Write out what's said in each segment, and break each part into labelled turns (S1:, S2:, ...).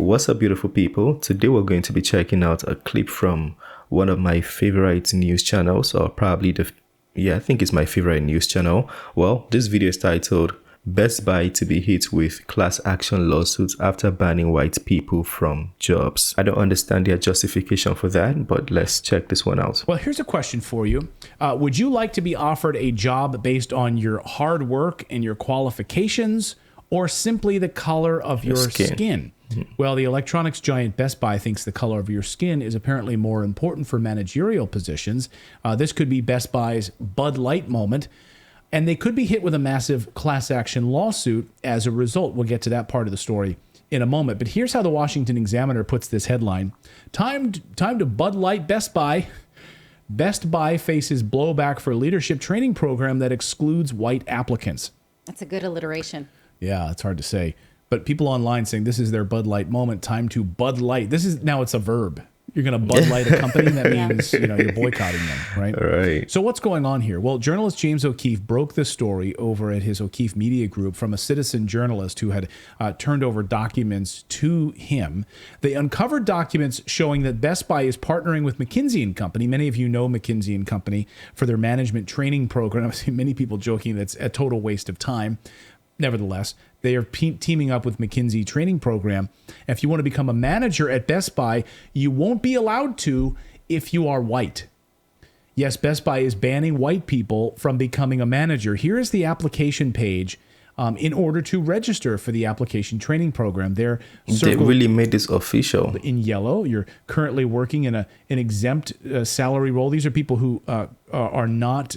S1: What's up, beautiful people? Today we're going to be checking out a clip from one of my favorite news channels, or probably I think it's my favorite news channel. Well, this video is titled Best Buy to be hit with class action lawsuits after banning white people from jobs. I don't understand their justification for that, but let's check this one out.
S2: Well, here's a question for you. Would you like to be offered a job based on your hard work and your qualifications, or simply the color of your skin? Well, the electronics giant Best Buy thinks the color of your skin is apparently more important for managerial positions. This could be Best Buy's Bud Light moment, and they could be hit with a massive class action lawsuit as a result. We'll get to that part of the story in a moment. But here's how the Washington Examiner puts this headline. Time to Bud Light Best Buy. Best Buy faces blowback for leadership training program that excludes white applicants.
S3: That's a good alliteration.
S2: Yeah, it's hard to say. But people online saying this is their Bud Light moment, time to Bud Light. Now it's a verb. You're going to Bud Light a company. That means you're boycotting them, right?
S1: All right.
S2: So what's going on here? Well, journalist James O'Keefe broke this story over at his O'Keefe Media Group from a citizen journalist who had turned over documents to him. They uncovered documents showing that Best Buy is partnering with McKinsey & Company. Many of you know McKinsey & Company for their management training program. I see many people joking that's a total waste of time. Nevertheless, they are teaming up with McKinsey training program. If you want to become a manager at Best Buy, you won't be allowed to if you are white. Yes, Best Buy is banning white people from becoming a manager. Here is the application page in order to register for the application training program. They
S1: really made this official.
S2: In yellow, you're currently working in an exempt salary role. These are people who are not.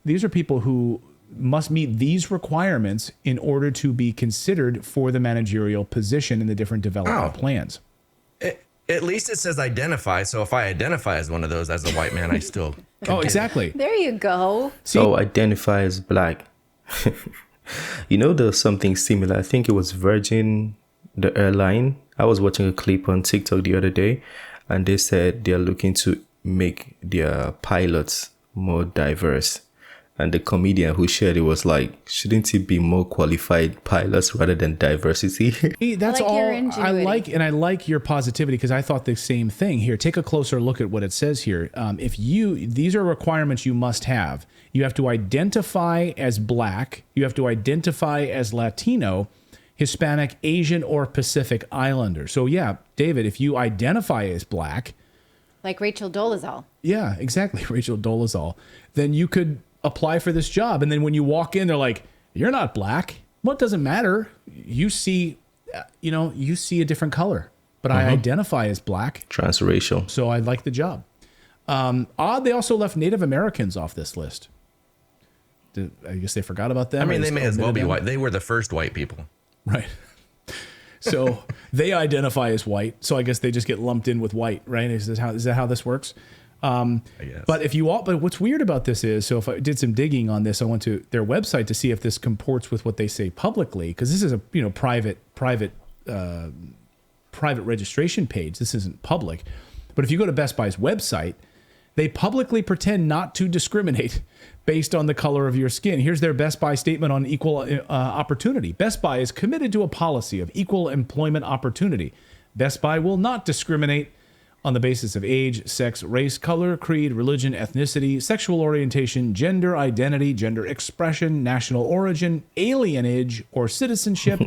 S2: These are people who must meet these requirements in order to be considered for the managerial position in the different development plans.
S4: At least it says identify. So if I identify as one of those as a white man, I still.
S2: Exactly.
S3: There you go.
S1: So identify as black. There's something similar. I think it was Virgin, the airline. I was watching a clip on TikTok the other day, and they said they're looking to make their pilots more diverse. And the comedian who shared it was like, shouldn't it be more qualified pilots rather than diversity?
S2: That's all I like. And I like your positivity because I thought the same thing. Here, take a closer look at what it says here. These are requirements you must have. You have to identify as black. You have to identify as Latino, Hispanic, Asian, or Pacific Islander. So yeah, David, if you identify as black.
S3: Like Rachel Dolezal.
S2: Yeah, exactly. Rachel Dolezal. Then you could apply for this job, and then when you walk in, they're like, "You're not black." Well, it doesn't matter. You see a different color, but I identify as black,
S1: transracial.
S2: So I like the job. Odd, they also left Native Americans off this list. I guess they forgot about them.
S4: I mean, they may as well be white. They were the first white people,
S2: right? So they identify as white. So I guess they just get lumped in with white, right? Is that how this works? But what's weird about this is, so if I did some digging on this, I went to their website to see if this comports with what they say publicly, because this is a private registration page. This isn't public. But if you go to Best Buy's website, they publicly pretend not to discriminate based on the color of your skin. Here's their Best Buy statement on equal opportunity. Best Buy is committed to a policy of equal employment opportunity. Best Buy will not discriminate on the basis of age, sex, race, color, creed, religion, ethnicity, sexual orientation, gender identity, gender expression, national origin, alienage or citizenship,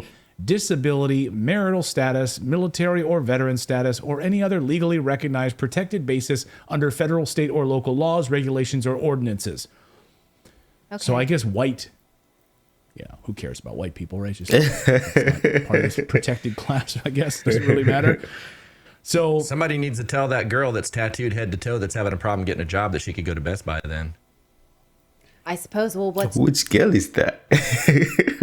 S2: disability, marital status, military or veteran status, or any other legally recognized protected basis under federal, state, or local laws, regulations, or ordinances. Okay. So I guess white, who cares about white people, right? It's not part of this protected class, I guess. Doesn't really matter. So
S4: somebody needs to tell that girl that's tattooed head to toe that's having a problem getting a job that she could go to Best Buy then.
S3: I suppose. Well,
S1: which girl is that?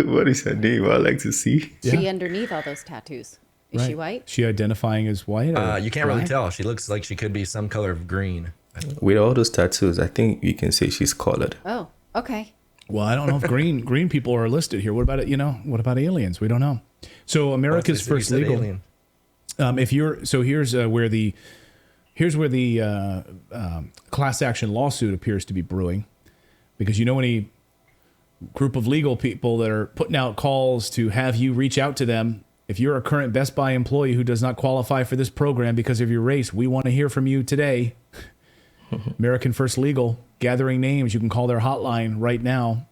S1: What is her name? I'd like to see.
S3: She underneath all those tattoos. Is she white?
S2: She identifying as white?
S4: You can't really tell. She looks like she could be some color of green.
S1: With all those tattoos, I think you can say she's colored.
S3: Oh, okay.
S2: Well, I don't know if green people are listed here. What about it? What about aliens? We don't know. So America's first legal. Alien. Here's where the class action lawsuit appears to be brewing, because any group of legal people that are putting out calls to have you reach out to them If you're a current Best Buy employee who does not qualify for this program because of your race, we want to hear from you today. American First Legal, gathering names. You can call their hotline right now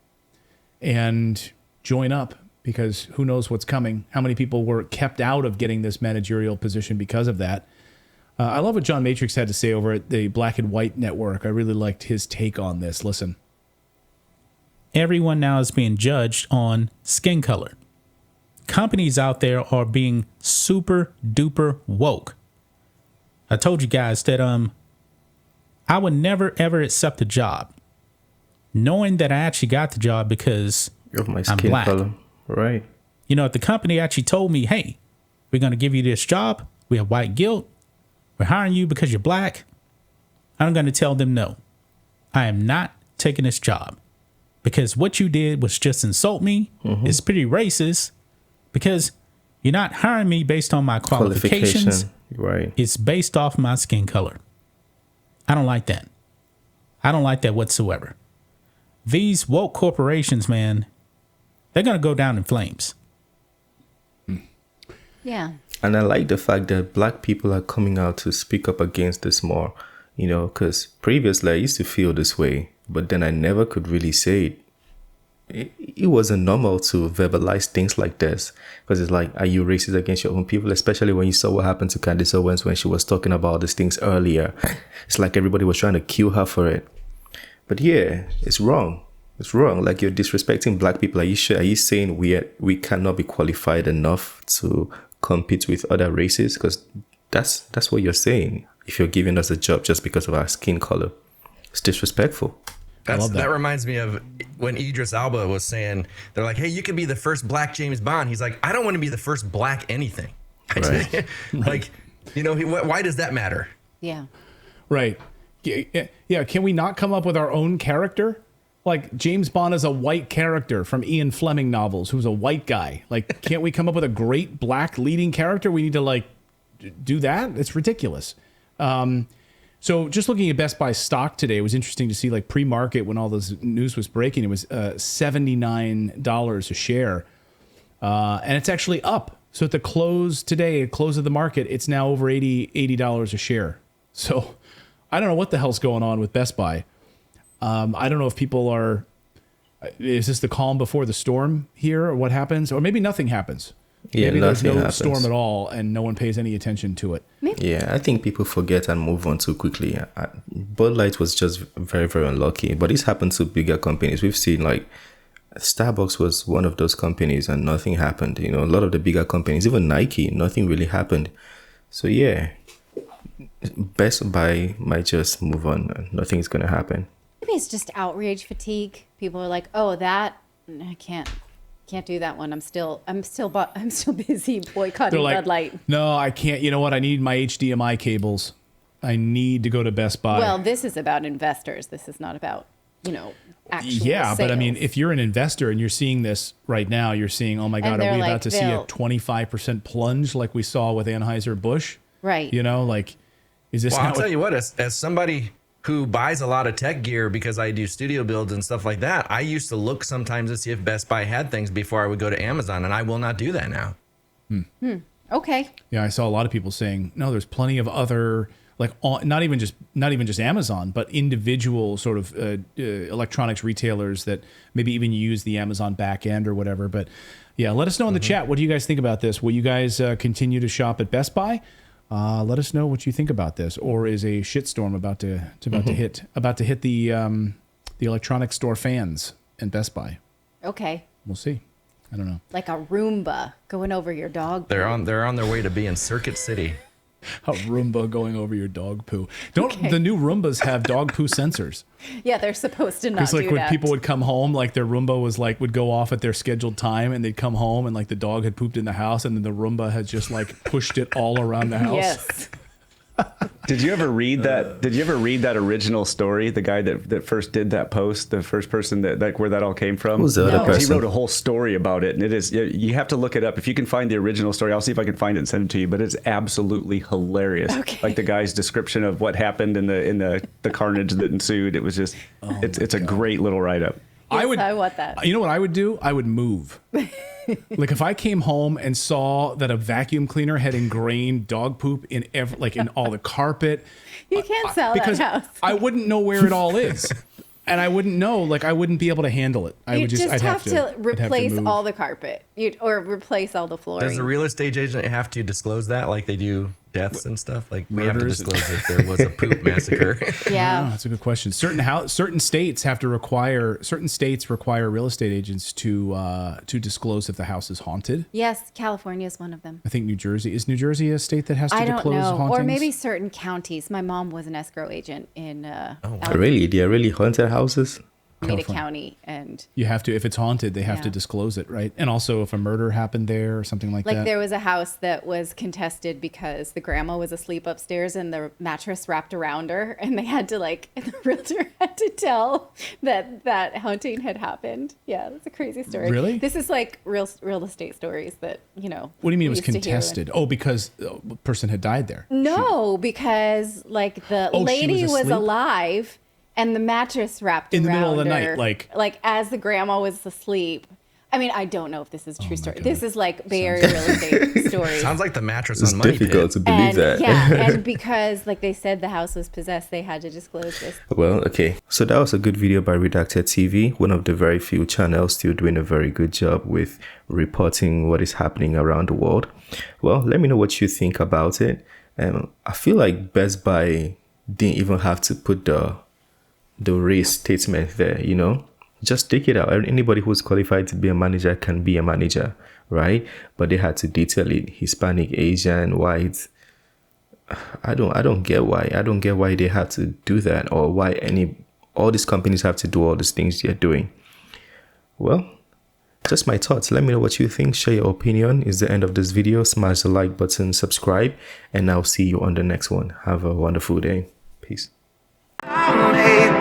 S2: and join up, because who knows what's coming. How many people were kept out of getting this managerial position because of that? I love what John Matrix had to say over at the Black and White Network. I really liked his take on this. Listen.
S5: Everyone now is being judged on skin color. Companies out there are being super duper woke. I told you guys that I would never ever accept a job knowing that I actually got the job because
S1: Of my
S5: I'm
S1: skin
S5: black.
S1: color. Right.
S5: You know, if the company actually told me, hey, we're going to give you this job, we have white guilt, we're hiring you because you're black, I'm going to tell them no. I am not taking this job because what you did was just insult me. It's pretty racist because you're not hiring me based on my qualifications.
S1: Right.
S5: It's based off my skin color. I don't like that. I don't like that whatsoever. These woke corporations, man, they're going to go down in flames.
S3: Yeah.
S1: And I like the fact that black people are coming out to speak up against this more, you know, because previously I used to feel this way, but then I never could really say it. It wasn't normal to verbalize things like this, because it's like, are you racist against your own people? Especially when you saw what happened to Candace Owens when she was talking about these things earlier. It's like everybody was trying to kill her for it. But yeah, it's wrong. It's wrong. Like, you're disrespecting black people. Are you sure? Are you saying we cannot be qualified enough to compete with other races? Because that's what you're saying. If you're giving us a job just because of our skin color, it's disrespectful.
S4: That reminds me of when Idris Elba was saying, they're like, hey, you could be the first black James Bond. He's like, I don't want to be the first black anything.
S1: Right.
S4: Like, you know, why does that matter?
S3: Yeah.
S2: Right. Yeah. Can we not come up with our own character? Like, James Bond is a white character from Ian Fleming novels who's a white guy. Like, can't we come up with a great black leading character? We need to, like, do that? It's ridiculous. So just looking at Best Buy stock today, it was interesting to see, like, pre-market when all this news was breaking, it was $79 a share. And it's actually up. So at the close today, close of the market, it's now over $80 a share. So I don't know what the hell's going on with Best Buy. I don't know if people are, is this the calm before the storm here, or what happens? Or maybe nothing happens.
S1: Yeah,
S2: maybe there's no
S1: happens.
S2: storm at all and no one pays any attention to it.
S1: Yeah, I think people forget and move on too quickly. Bud Light was just very, very unlucky. But this happened to bigger companies. We've seen, like, Starbucks was one of those companies and nothing happened. You know, a lot of the bigger companies, even Nike, nothing really happened. So yeah, Best Buy might just move on and nothing's going to happen.
S3: Maybe it's just outrage fatigue. People are like, "Oh, that I can't do that one. I'm still busy boycotting
S2: They're like,
S3: Bud Light."
S2: no, I can't. You know what? I need my HDMI cables. I need to go to Best Buy.
S3: Well, this is about investors. This is not about, actual
S2: yeah, but I mean,
S3: sales.
S2: if you're an investor and you're seeing this right now, you're seeing, oh my God,
S3: And
S2: are
S3: they're
S2: we
S3: like,
S2: about to see a
S3: they'll-
S2: 25% plunge like we saw with Anheuser-Busch?
S3: Right.
S2: You know, like, is this
S4: Well,
S2: now?
S4: I'll tell you what, as somebody who buys a lot of tech gear because I do studio builds and stuff like that, I used to look sometimes to see if Best Buy had things before I would go to Amazon, and I will not do that now.
S3: Okay.
S2: Yeah, I saw a lot of people saying, no, there's plenty of other, like, not even just Amazon, but individual sort of electronics retailers that maybe even use the Amazon back end or whatever. But yeah, let us know in the chat. What do you guys think about this? Will you guys continue to shop at Best Buy? Let us know what you think about this. Or is a shitstorm about to hit the electronics store fans and Best Buy?
S3: Okay.
S2: We'll see. I don't know.
S3: Like a Roomba going over your dog.
S4: They're on their way to being Circuit City.
S2: A Roomba going over your dog poo. Don't the new Roombas have dog poo sensors?
S3: Yeah, they're supposed to not
S2: It's like
S3: do
S2: when
S3: that.
S2: people would come home, like their Roomba would go off at their scheduled time, and they'd come home, and like the dog had pooped in the house, and then the Roomba had just like pushed it all around the house.
S3: Yes.
S6: Did you ever read that? Did you ever read that original story? The guy that first did that post, the first person that, like, where that all came from.
S1: Who's the
S3: No.
S1: other
S6: He
S1: person?
S6: wrote a whole story about it, and it is, you have to look it up. If you can find the original story, I'll see if I can find it and send it to you, but it's absolutely hilarious.
S3: Okay.
S6: Like the guy's description of what happened in the carnage that ensued. It was just, it's a great little write-up.
S3: Yes, I want that.
S2: You know what I would do? I would move. Like if I came home and saw that a vacuum cleaner had ingrained dog poop in in all the carpet,
S3: You can't sell
S2: because
S3: that house.
S2: I wouldn't know where it all is. And I wouldn't know, like I wouldn't be able to handle it.
S3: You'd
S2: I'd
S3: have to
S2: I'd
S3: replace
S2: move.
S3: all the carpet, or replace all the flooring.
S4: Does the real estate agent have to disclose that, like they do deaths and stuff? Like we have to
S2: Murders.
S4: disclose if there was a poop massacre.
S3: Yeah.
S2: Oh, that's a good question. Certain states require real estate agents to disclose if the house is haunted.
S3: Yes, California is one of them.
S2: I think New Jersey is a state that has to
S3: I don't
S2: disclose
S3: know,
S2: hauntings.
S3: or maybe certain counties. My mom was an escrow agent in
S1: Really? They are really haunted houses?
S3: Alameda
S2: California.
S3: County, and
S2: You have to, if it's haunted, they have to
S3: Yeah.
S2: disclose it, right? And also if a murder happened there or something like
S3: like
S2: that.
S3: there was a house that was contested because the grandma was asleep upstairs and the mattress wrapped around her, and they had to the realtor had to tell that haunting had happened. Yeah, that's a crazy story.
S2: Really?
S3: This is like real estate stories that
S2: What do you mean it was
S3: we used to hear when-
S2: contested? Oh, because a person had died there.
S3: No, because like the
S2: Oh, she
S3: lady
S2: was
S3: was
S2: asleep?
S3: alive and the mattress wrapped
S2: In the
S3: around
S2: middle of the
S3: her,
S2: night,
S3: like as the grandma was asleep. I mean, I don't know if this is a true story.
S2: God.
S3: This is like Bay Area real estate story.
S4: Sounds like the mattress
S1: It's
S4: on Money
S1: difficult
S4: Pit.
S1: to believe
S3: And
S1: that.
S3: yeah, and because like they said the house was possessed, they had to disclose this.
S1: Well, okay. So that was a good video by Redacted TV, one of the very few channels still doing a very good job with reporting what is happening around the world. Well, let me know what you think about it. I feel like Best Buy didn't even have to put the race statement there, Just take it out. Anybody who's qualified to be a manager can be a manager, right? But they had to detail it: Hispanic, Asian, white. I don't get why. I don't get why they had to do that, or why all these companies have to do all these things they're doing. Well, just my thoughts. Let me know what you think. Share your opinion. It's the end of this video. Smash the like button, subscribe, and I'll see you on the next one. Have a wonderful day. Peace.
S7: I made